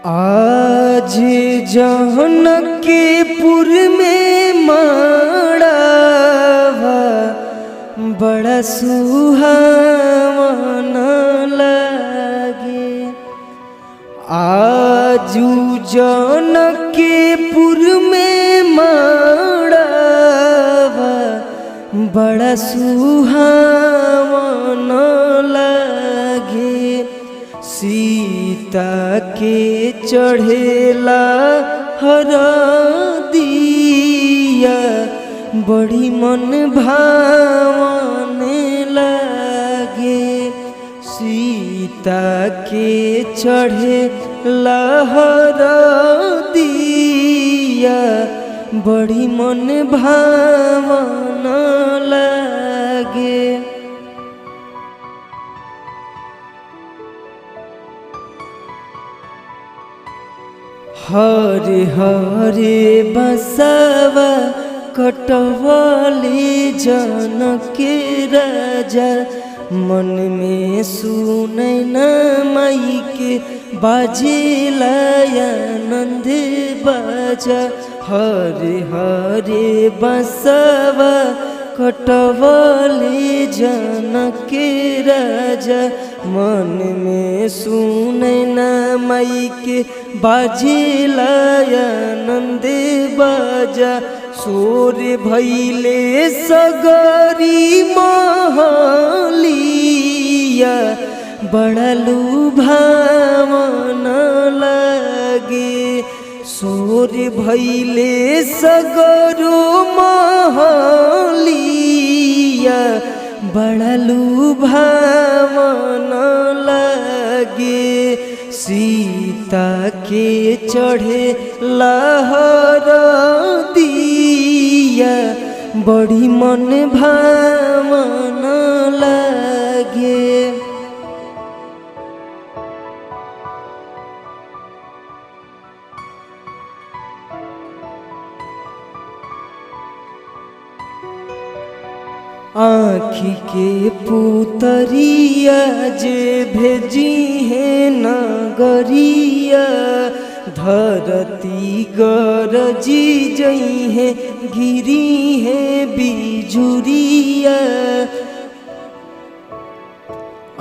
आज जानकीपुर में मड़वा बड़ा सुहावना लागे। आजू जानकीपुर में मड़वा बड़ा सुहावना लागे। सीता के चढ़ेला हरदिया बड़ी मन भावने लागे। सीता के चढ़ेला हरदिया बड़ी मन भावना लागे। हरे हरे बसवा कटवाले जनके राजा मन में सुनै न माई के बाजेला आनंद बाजा। हरे हरे बसवा कटवाले जनके राजा मन में सुनै न माई के बाजेला आनंद बाजा। सोर भैले सगरी महलिया बड़ा लुभावना लागे। सोर भैले सगरो महलिया बड़ा लुभावना लागे। सीता के चढ़े लहरदिया बड़ी मन भावना लागे। आँखी के पुतरिया जे भेजी है नगरिया धरती गरजी जई है गिरी है बिजुरिया।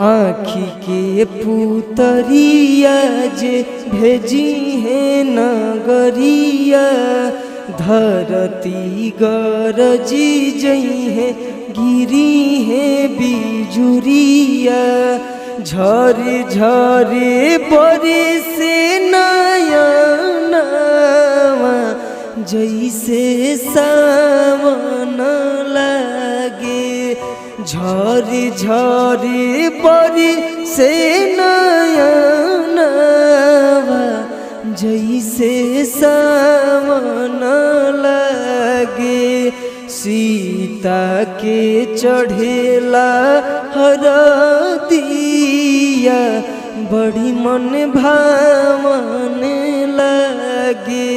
आँखी के पुतरिया जे भेजी है नगरिया धरती गरजी जई है गिरी है बिजुरिया। झरे झरे बरे से नयनवा जैसे सावन लागे। झरे झरे बरे से नयनवा जैसे सावन लागे। सीता के चढ़ेला हरदिया बड़ी मन भावने लागे।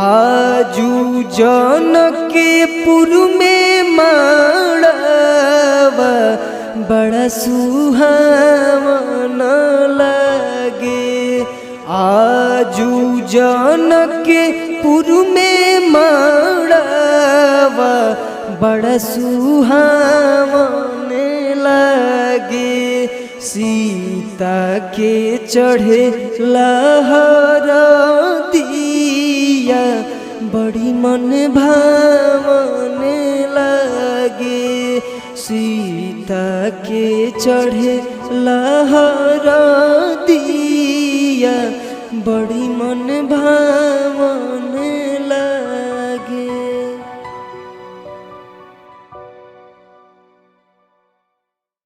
आजू जानकीपुर में मड़वा बड़ा सुहावना लागे। आजू जानकीपुर में मड़वा बड़ा सुहावने लागे। सीता के चढ़े लहरदिया बड़ी मन भावने लागे। सीता के चढ़े लहरदिया बड़ी मन भावने